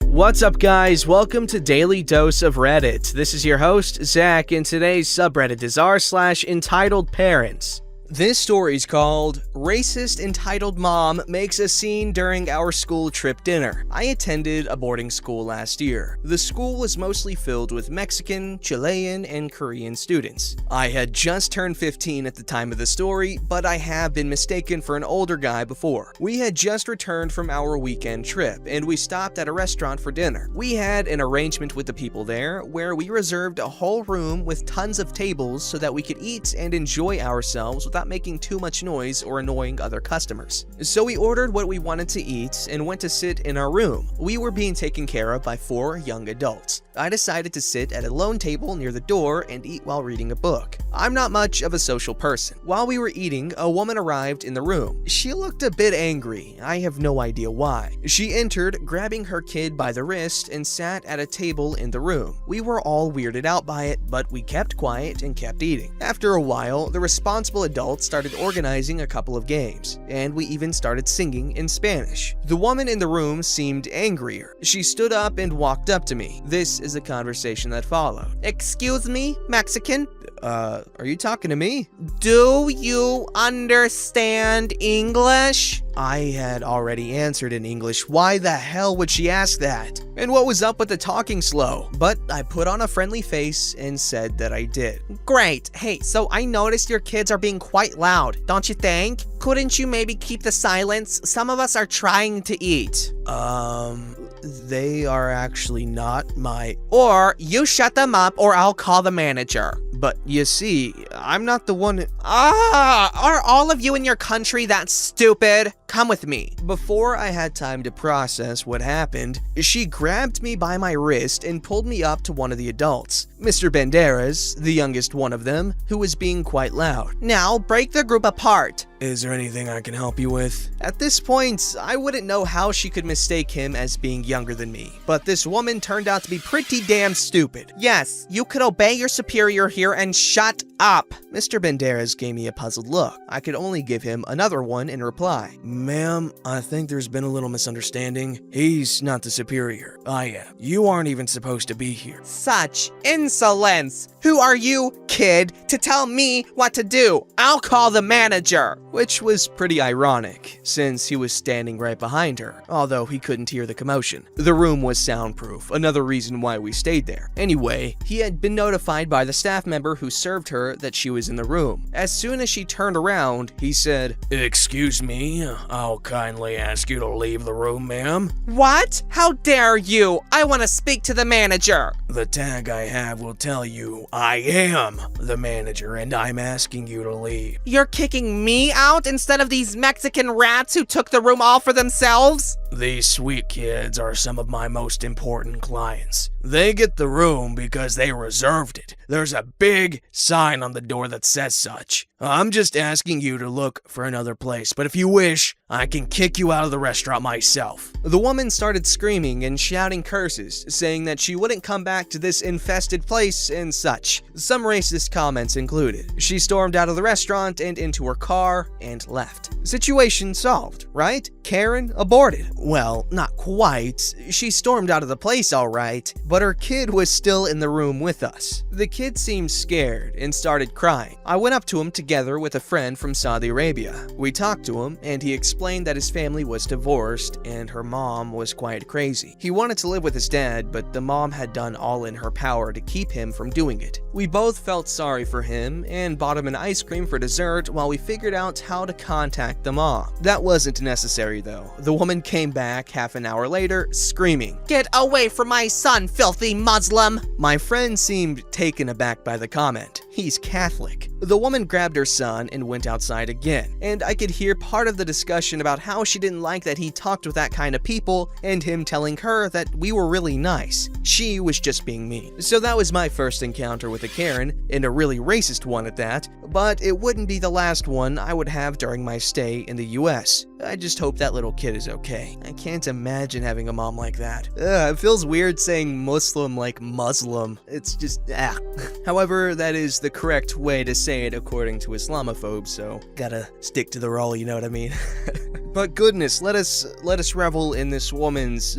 What's up, guys? Welcome to Daily Dose of Reddit. This is your host, Zach, and today's subreddit is r/EntitledParents. This story is called Racist Entitled Mom Makes a Scene During Our School Trip Dinner. I attended a boarding school last year. The school was mostly filled with Mexican, Chilean, and Korean students. I had just turned 15 at the time of the story, but I have been mistaken for an older guy before. We had just returned from our weekend trip, and we stopped at a restaurant for dinner. We had an arrangement with the people there where we reserved a whole room with tons of tables so that we could eat and enjoy ourselves without making too much noise or annoying other customers. So we ordered what we wanted to eat and went to sit in our room. We were being taken care of by 4 young adults. I decided to sit at a lone table near the door and eat while reading a book. I'm not much of a social person. While we were eating, a woman arrived in the room. She looked a bit angry. I have no idea why. She entered, grabbing her kid by the wrist, and sat at a table in the room. We were all weirded out by it, but we kept quiet and kept eating. After a while, the responsible adult started organizing a couple of games, and we even started singing in Spanish. The woman in the room seemed angrier. She stood up and walked up to me. This is the conversation that followed. "Excuse me, Mexican? Are you talking to me? Do you understand English?" I had already answered in English. Why the hell would she ask that? And what was up with the talking slow? But I put on a friendly face and said that I did. "Great. Hey, so I noticed your kids are being quite loud, don't you think? Couldn't you maybe keep the silence? Some of us are trying to eat." They are actually not my... Or you shut them up or I'll call the manager. But you see, I'm not the one... Are all of you in your country that stupid? Come with me. Before I had time to process what happened, she grabbed me by my wrist and pulled me up to one of the adults, Mr. Banderas, the youngest one of them, who was being quite loud. "Now break the group apart. Is there anything I can help you with?" At this point, I wouldn't know how she could mistake him as being younger than me, but this woman turned out to be pretty damn stupid. "Yes, you could obey your superior here and shut up." Mr. Banderas gave me a puzzled look. I could only give him another one in reply. "Ma'am, I think there's been a little misunderstanding. He's not the superior. I am. You aren't even supposed to be here." Such insolence! Who are you, kid, to tell me what to do? I'll call the manager. Which was pretty ironic, since he was standing right behind her, although he couldn't hear the commotion. The room was soundproof, another reason why we stayed there. Anyway, he had been notified by the staff member who served her that she was in the room. As soon as she turned around, he said, "Excuse me, I'll kindly ask you to leave the room, ma'am." "What? How dare you? I want to speak to the manager." "The tag I have will tell you I am the manager and I'm asking you to leave." "You're kicking me out instead of these Mexican rats who took the room all for themselves?" "These sweet kids are some of my most important clients. They get the room because they reserved it. There's a big sign on the door that says such. I'm just asking you to look for another place, but if you wish, I can kick you out of the restaurant myself." The woman started screaming and shouting curses, saying that she wouldn't come back to this infested place and such. Some racist comments included. She stormed out of the restaurant and into her car and left. Situation solved, right? Karen aborted. Well, not quite. She stormed out of the place all right, but her kid was still in the room with us. The kid seemed scared and started crying. I went up to him together with a friend from Saudi Arabia. We talked to him, and he explained that his family was divorced and her mom was quite crazy. He wanted to live with his dad, but the mom had done all in her power to keep him from doing it. We both felt sorry for him and bought him an ice cream for dessert while we figured out how to contact the mom. That wasn't necessary though. The woman came back half an hour later, screaming, "Get away from my son, filthy Muslim!" My friend seemed taken aback by the comment. He's Catholic. The woman grabbed her son and went outside again, and I could hear part of the discussion about how she didn't like that he talked with that kind of people and him telling her that we were really nice. She was just being mean. So that was my first encounter with a Karen, and a really racist one at that, but it wouldn't be the last one I would have during my stay in the US. I just hope that little kid is okay. I can't imagine having a mom like that. It feels weird saying Muslim like Muslim. It's just, However, that is the correct way to say it according to Islamophobes, so gotta stick to the role, you know what I mean? But goodness, let us revel in this woman's,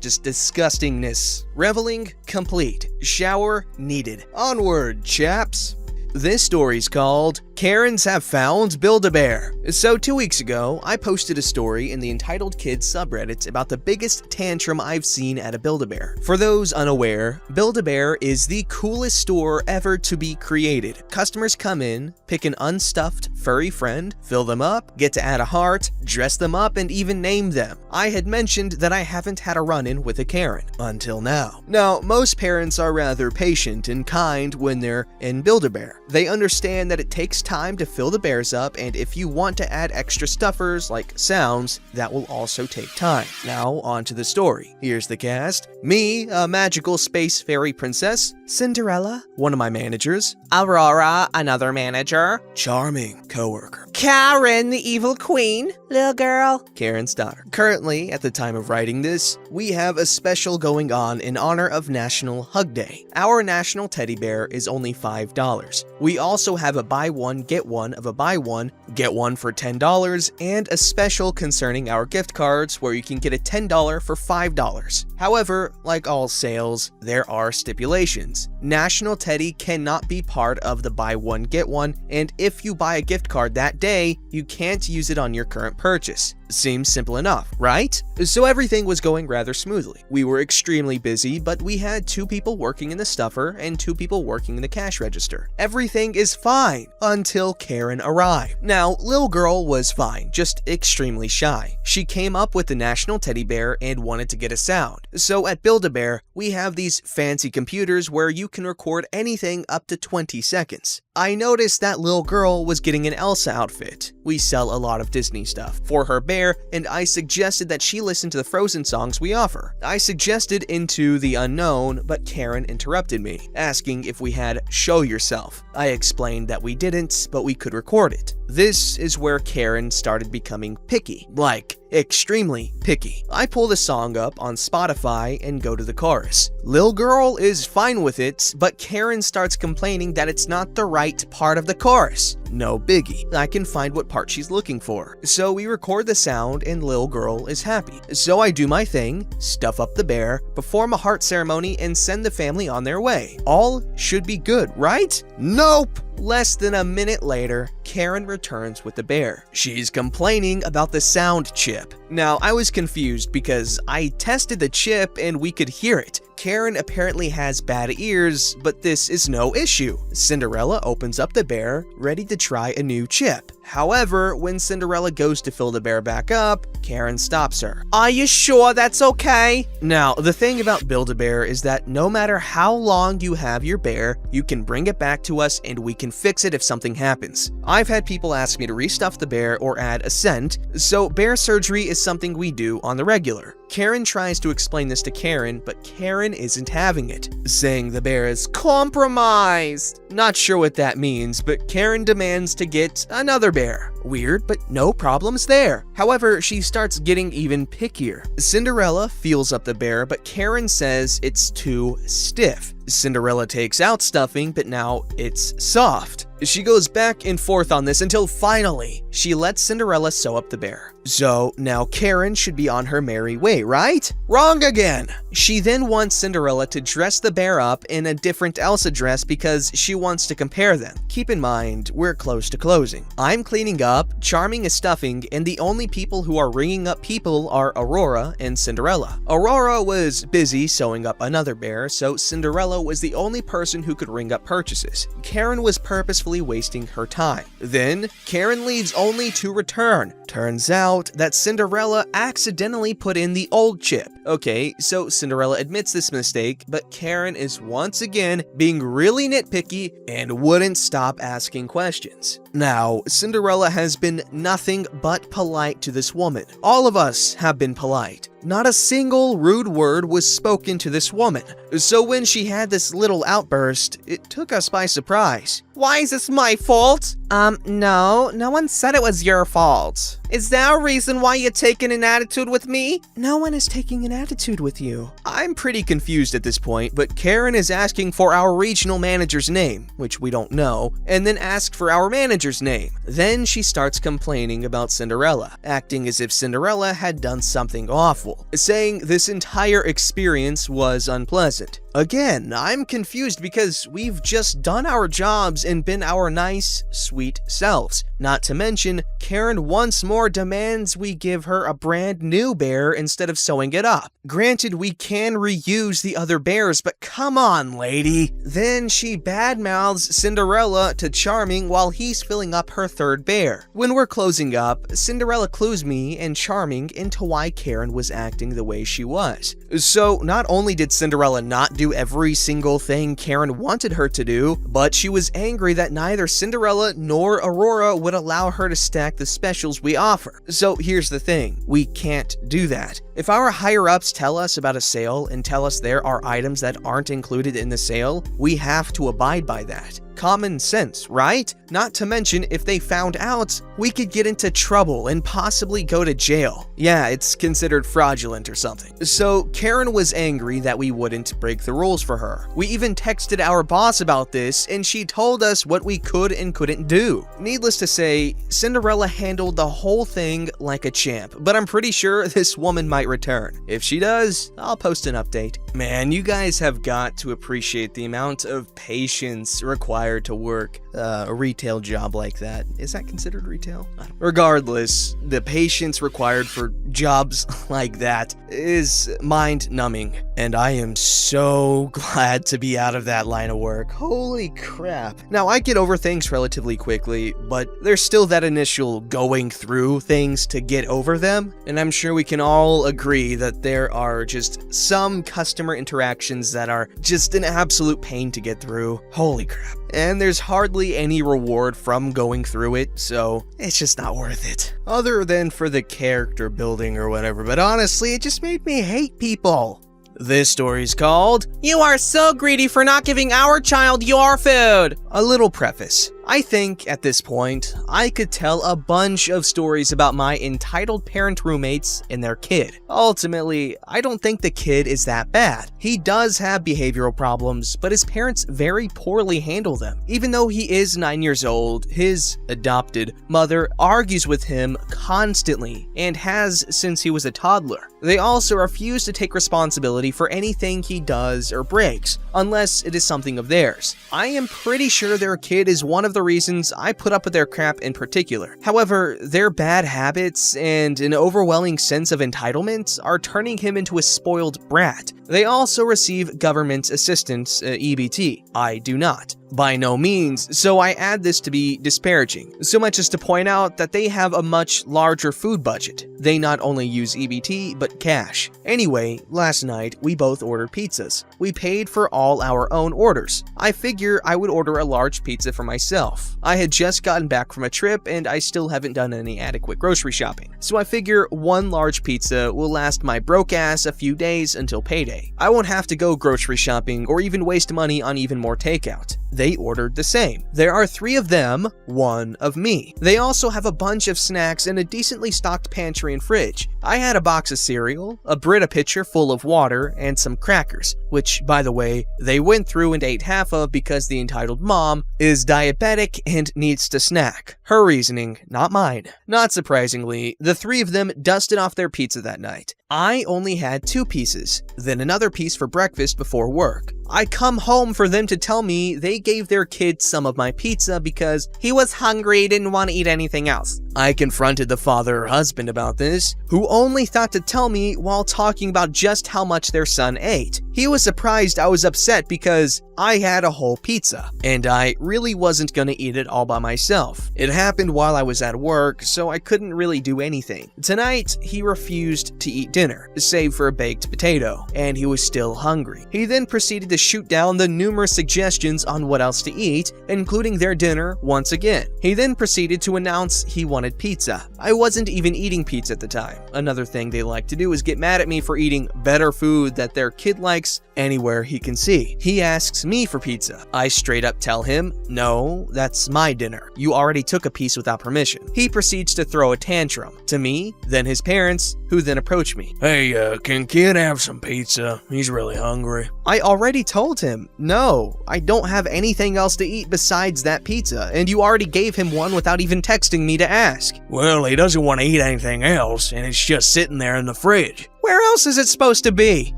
just disgustingness. Reveling complete. Shower needed. Onward, chaps. This story's called Karens Have Found Build-A-Bear. So 2 weeks ago, I posted a story in the Entitled Kids subreddit about the biggest tantrum I've seen at a Build-A-Bear. For those unaware, Build-A-Bear is the coolest store ever to be created. Customers come in, pick an unstuffed furry friend, fill them up, get to add a heart, dress them up, and even name them. I had mentioned that I haven't had a run-in with a Karen, until now. Now, most parents are rather patient and kind when they're in Build-A-Bear. They understand that it takes time to fill the bears up, and if you want to add extra stuffers like sounds, that will also take time. Now, on to the story. Here's the cast. Me, a magical space fairy princess. Cinderella, one of my managers. Aurora, another manager. Charming coworker. Karen, the evil queen. Little girl. Karen's daughter. Currently, at the time of writing this, we have a special going on in honor of National Hug Day. Our national teddy bear is only $5. We also have a buy one, get one of a buy one, get one for $10, and a special concerning our gift cards where you can get a $10 for $5. However, like all sales, there are stipulations. National Teddy cannot be part of the buy one, get one, and if you buy a gift card that day, you can't use it on your current purchase. Seems simple enough, right? So everything was going rather smoothly. We were extremely busy, but we had 2 people working in the stuffer and 2 people working in the cash register. Everything is fine until Karen arrived. Now, little girl was fine, just extremely shy. She came up with the national teddy bear and wanted to get a sound. So at Build-A-Bear, we have these fancy computers where you can record anything up to 20 seconds. I noticed that little girl was getting an Elsa outfit. We sell a lot of Disney stuff for her bear, and I suggested that she listen to the Frozen songs we offer. I suggested Into the Unknown, but Karen interrupted me, asking if we had Show Yourself. I explained that we didn't, but we could record it. This is where Karen started becoming picky, like extremely picky. I pull the song up on Spotify and go to the chorus. Lil girl is fine with it, but Karen starts complaining that it's not the right part of the chorus. No biggie, I can find what part she's looking for. So we record the sound and Lil girl is happy. So I do my thing, stuff up the bear, perform a heart ceremony, and send the family on their way. All should be good, right? Nope! Less than a minute later, Karen returns with the bear. She's complaining about the sound chip. Now, I was confused because I tested the chip and we could hear it. Karen apparently has bad ears, but this is no issue. Cinderella opens up the bear, ready to try a new chip. However, when Cinderella goes to fill the bear back up, Karen stops her. Are you sure that's okay? Now, the thing about Build-A-Bear is that no matter how long you have your bear, you can bring it back to us and we can fix it if something happens. I've had people ask me to restuff the bear or add a scent, so bear surgery is something we do on the regular. Karen tries to explain this to Karen, but Karen isn't having it, saying the bear is compromised. Not sure what that means, but Karen demands to get another bear. Weird, but no problems there. However, she starts getting even pickier. Cinderella feels up the bear, but Karen says it's too stiff. Cinderella takes out stuffing, but now it's soft. She goes back and forth on this until finally, she lets Cinderella sew up the bear. So now Karen should be on her merry way, right? Wrong again! She then wants Cinderella to dress the bear up in a different Elsa dress because she wants to compare them. Keep in mind, we're close to closing. I'm cleaning up, Charming is stuffing, and the only people who are ringing up people are Aurora and Cinderella. Aurora was busy sewing up another bear, so Cinderella was the only person who could ring up purchases. Karen was purposefully wasting her time. Then, Karen leaves only to return. Turns out that Cinderella accidentally put in the old chip. Okay, so Cinderella admits this mistake, but Karen is once again being really nitpicky and wouldn't stop asking questions. Now, Cinderella has been nothing but polite to this woman. All of us have been polite. not a single rude word was spoken to this woman. So when she had this little outburst, it took us by surprise. Why is this my fault? No one said it was your fault. Is there a reason why you're taking an attitude with me? No one is taking an attitude with you. I'm pretty confused at this point, but Karen is asking for our regional manager's name, which we don't know, and then asked for our manager's name. Then she starts complaining about Cinderella, acting as if Cinderella had done something awful, saying this entire experience was unpleasant. Again, I'm confused because we've just done our jobs and been our nice, sweet selves. Not to mention, Karen once more demands we give her a brand new bear instead of sewing it up. Granted, we can reuse the other bears, but come on, lady. Then she badmouths Cinderella to Charming while he's filling up her third bear. When we're closing up, Cinderella clues me and Charming into why Karen was acting the way she was. So not only did Cinderella not do every single thing Karen wanted her to do, but she was angry that neither Cinderella nor Aurora would allow her to stack the specials we offer. So here's the thing, we can't do that. If our higher-ups tell us about a sale and tell us there are items that aren't included in the sale, we have to abide by that. Common sense, right? Not to mention, if they found out, we could get into trouble and possibly go to jail. Yeah, it's considered fraudulent or something. So Karen was angry that we wouldn't break the rules for her. We even texted our boss about this, and she told us what we could and couldn't do. Needless to say, Cinderella handled the whole thing like a champ, but I'm pretty sure this woman might return. If she does, I'll post an update. Man, you guys have got to appreciate the amount of patience required to work a retail job like that. Is that considered retail? Regardless, the patience required for jobs like that is mind-numbing, and I am so glad to be out of that line of work. Holy crap. Now, I get over things relatively quickly, but there's still that initial going through things to get over them, and I'm sure we can all agree that there are just some customer interactions that are just an absolute pain to get through. Holy crap. And there's hardly any reward from going through it, so it's just not worth it. Other than for the character building or whatever, but honestly, it just made me hate people. This story's called, "You Are So Greedy for Not Giving Our Child Your Food." A little preface. I think, at this point, I could tell a bunch of stories about my entitled parent roommates and their kid. Ultimately, I don't think the kid is that bad. He does have behavioral problems, but his parents very poorly handle them. Even though he is 9 years old, his adopted mother argues with him constantly, and has since he was a toddler. They also refuse to take responsibility for anything he does or breaks, unless it is something of theirs. I am pretty sure their kid is one of the reasons I put up with their crap in particular. However, their bad habits and an overwhelming sense of entitlement are turning him into a spoiled brat. They also receive government assistance, EBT. I do not. By no means, so I add this to be disparaging, so much as to point out that they have a much larger food budget. They not only use EBT, but cash. Anyway, last night, we both ordered pizzas. We paid for all our own orders. I figure I would order a large pizza for myself. I had just gotten back from a trip, and I still haven't done any adequate grocery shopping. So I figure one large pizza will last my broke ass a few days until payday. I won't have to go grocery shopping or even waste money on even more takeout. They ordered the same. There are 3 of them, 1 of me. They also have a bunch of snacks and a decently stocked pantry and fridge. I had a box of cereal, a Brita pitcher full of water, and some crackers, which, by the way, they went through and ate half of because the entitled mom is diabetic and needs to snack. Her reasoning, not mine. Not surprisingly, the 3 of them dusted off their pizza that night. I only had 2 pieces, then another piece for breakfast before work. I come home for them to tell me they gave their kid some of my pizza because he was hungry, didn't want to eat anything else. I confronted the father or husband about this, who only thought to tell me while talking about just how much their son ate. He was surprised I was upset because I had a whole pizza, and I really wasn't gonna eat it all by myself. It happened while I was at work, so I couldn't really do anything. Tonight, he refused to eat dinner, save for a baked potato, and he was still hungry. He then proceeded to to shoot down the numerous suggestions on what else to eat, including their dinner once again. He then proceeded to announce he wanted pizza. I wasn't even eating pizza at the time. Another thing they like to do is get mad at me for eating better food that their kid likes anywhere he can see. He asks me for pizza. I straight up tell him, no, that's my dinner. You already took a piece without permission. He proceeds to throw a tantrum. To me, then his parents, who then approach me. Hey, can kid have some pizza? He's really hungry. I already told him, no, I don't have anything else to eat besides that pizza, and you already gave him one without even texting me to ask. Well, he doesn't want to eat anything else, and it's just sitting there in the fridge. Where else is it supposed to be?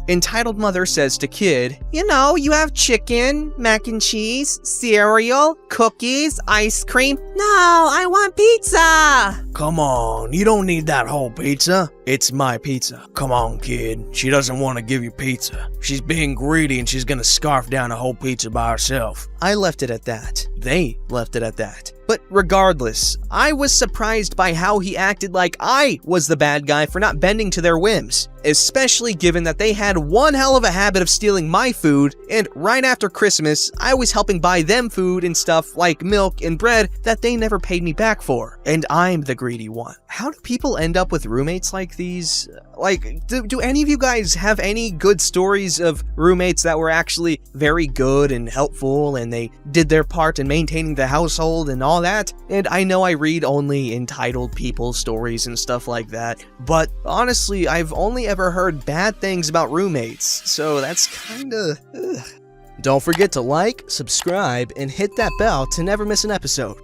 Entitled mother says to kid, you know, you have chicken, mac and cheese, cereal, cookies, ice cream. No, I want pizza. Come on, you don't need that whole pizza. It's my pizza. Come on, kid. She doesn't want to give you pizza. She's being greedy and she's gonna scarf down a whole pizza by herself. I left it at that. They left it at that. But regardless, I was surprised by how he acted like I was the bad guy for not bending to their whims, especially given that they had one hell of a habit of stealing my food, and right after Christmas, I was helping buy them food and stuff like milk and bread that they never paid me back for, and I'm the greedy one. How do people end up with roommates like these? Like, do any of you guys have any good stories of roommates that were actually very good and helpful and they did their part in maintaining the household and all that? And I know I read only entitled people's stories and stuff like that, but honestly, I've only ever heard bad things about roommates, so that's kinda ugh. Don't forget to like, subscribe, and hit that bell to never miss an episode.